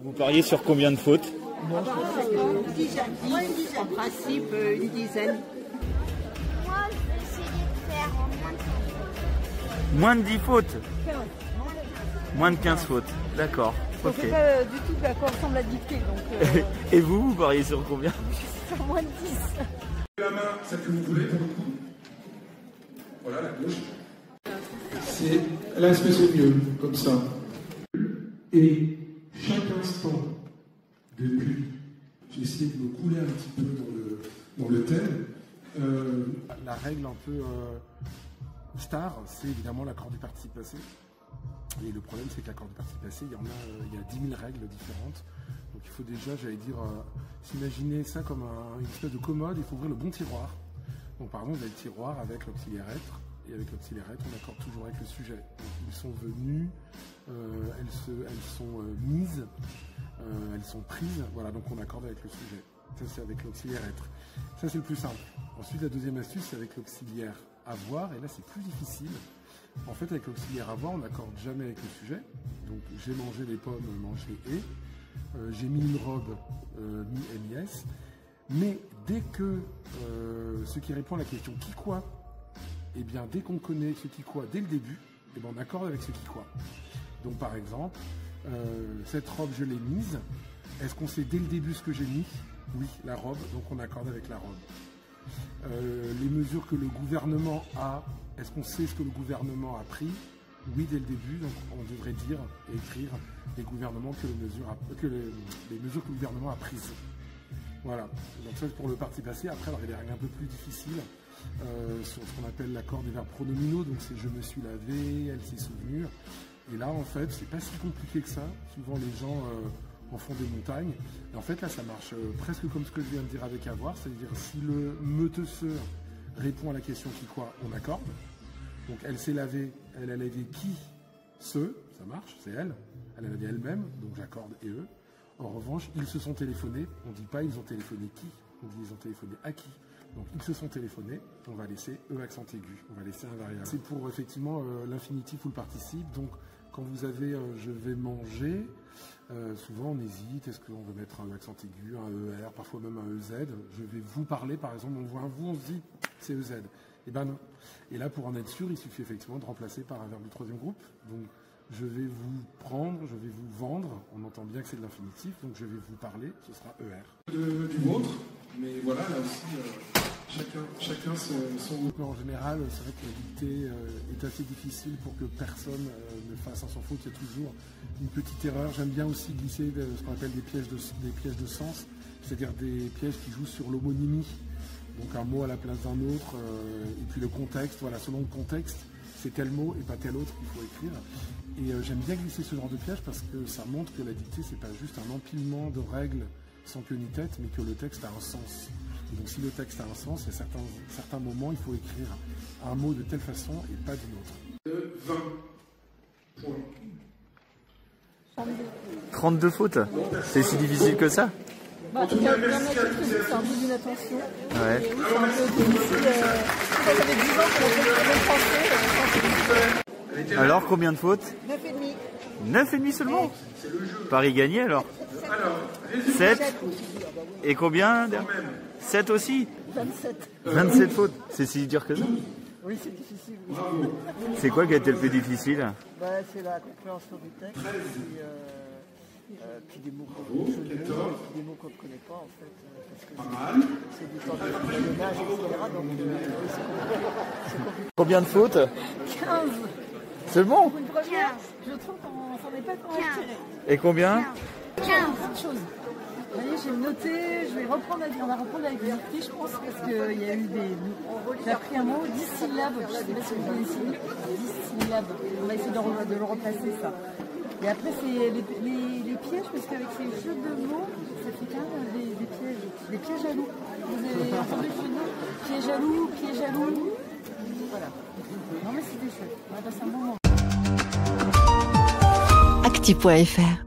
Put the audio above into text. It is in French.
Vous pariez sur combien de fautes? Une dizaine. En principe, une dizaine. Moi, je vais essayer de faire Moins de 10 fautes? 15. Moins de 15 fautes, d'accord. On Ok. fait pas du tout à quoi ressemble la dictée, donc Et vous pariez sur combien? sur moins de 10. La main, celle que vous voulez pour le coup. Voilà, la gauche. C'est là, est-ce que c'est mieux, comme ça. Et chaque instant, depuis, j'ai essayé de me couler un petit peu dans le thème. La règle un peu star, c'est évidemment l'accord du participe passé. Et le problème, c'est que l'accord du participe passé, il y a 10 000 règles différentes. Donc il faut déjà, j'allais dire, s'imaginer ça comme une espèce de commode. Il faut ouvrir le bon tiroir. Donc par exemple, vous avez le tiroir avec l'auxiliaire être. Et avec l'auxiliaire être, on accorde toujours avec le sujet. Donc, ils sont venus, elles sont mises, elles sont prises. Voilà, donc on accorde avec le sujet. Ça, c'est avec l'auxiliaire être. Ça, c'est le plus simple. Ensuite, la deuxième astuce, c'est avec l'auxiliaire avoir. Et là, c'est plus difficile. En fait, avec l'auxiliaire avoir, on n'accorde jamais avec le sujet. Donc, j'ai mangé les pommes, mangé et. J'ai mis une robe, mis MIS. Mais dès que ce qui répond à la question qui quoi, et bien dès qu'on connaît ce qui quoi dès le début, et bien on accorde avec ce qui quoi. Donc par exemple, cette robe je l'ai mise. Est-ce qu'on sait dès le début ce que j'ai mis? Oui, la robe, donc on accorde avec la robe. Les mesures que le gouvernement a, est-ce qu'on sait ce que le gouvernement a pris? Oui, dès le début, donc on devrait dire et écrire les mesures que le gouvernement a prises. Voilà, donc ça c'est pour le parti passé. Après, alors, il y a des règles un peu plus difficiles sur ce qu'on appelle l'accord des verbes pronominaux. Donc c'est je me suis lavé, elle s'est souvenue. Et là, en fait, c'est pas si compliqué que ça. Souvent, les gens en font des montagnes. Et en fait, là, ça marche presque comme ce que je viens de dire avec avoir. C'est-à-dire, si le meutesseur répond à la question qui quoi, on accorde. Donc elle s'est lavée, elle a lavé qui? Ce, ça marche, c'est elle. Elle a lavé elle-même, donc j'accorde et eux. En revanche, ils se sont téléphonés, on ne dit pas ils ont téléphoné qui, on dit ils ont téléphoné à qui. Donc ils se sont téléphonés, on va laisser E accent aigu, on va laisser un variable. C'est pour effectivement l'infinitif ou le participe. Donc quand vous avez je vais manger, souvent on hésite, est-ce qu'on veut mettre un accent aigu, un ER, parfois même un EZ. Je vais vous parler, par exemple, on voit un vous, on se dit c'est EZ. Eh ben non. Et là, pour en être sûr, il suffit effectivement de remplacer par un verbe du troisième groupe. Donc, je vais vous prendre, je vais vous vendre. On entend bien que c'est de l'infinitif, donc je vais vous parler, ce sera ER. Du vôtre, mais voilà, là aussi, chacun son... Donc, en général, c'est vrai que la dictée est assez difficile pour que personne ne fasse un sans faute. Il y a toujours une petite erreur. J'aime bien aussi glisser ce qu'on appelle des pièges de sens, c'est-à-dire des pièges qui jouent sur l'homonymie. Donc un mot à la place d'un autre, et puis le contexte, voilà, selon le contexte, c'est tel mot et pas tel autre qu'il faut écrire. Et j'aime bien glisser ce genre de piège parce que ça montre que la dictée, c'est pas juste un empilement de règles sans queue ni tête, mais que le texte a un sens. Et donc si le texte a un sens, il y a certains moments, il faut écrire un mot de telle façon et pas d'une autre. 20 points. 32 fautes? C'est si difficile que ça? Bah, il y en a qui c'est un peu d'une attention. Ouais. Et oui, c'est un peu difficile. Quand j'avais 10 ans, pour le français, Alors, combien de fautes? 9,5. 9,5 seulement? Paris gagné alors? 7? Et combien? 7 aussi? 27. 27 fautes? C'est si dur que ça? Oui, c'est difficile. Oui. C'est quoi qui a été le plus difficile? Bah, c'est la compréhension du texte. Puis des mots qu'on connaît, puis des mots qu'on ne connaît pas en fait, parce que c'est du temps de voyonnage, etc. Donc c'est compliqué. Combien de fautes? 15. Seulement? Pour une première, je trouve qu'on s'en est pas quand même tiré. Et combien? 15. Plein de choses. Vous voyez, j'ai noté, je vais reprendre, on va reprendre avec les dictées, je pense, parce qu'il y a eu des... J'ai appris un mot, 10 syllabes, je ne sais pas si vous connaissez, 10 syllabes. On va essayer de le replacer, ça. Et après, c'est les pièges, parce qu'avec ces jeux de mots, ça fait quand même des pièges à loup. Vous avez entendu ce nom? Piège à loup. Voilà. Non mais c'était chouette. On va passer un bon moment. Acti.fr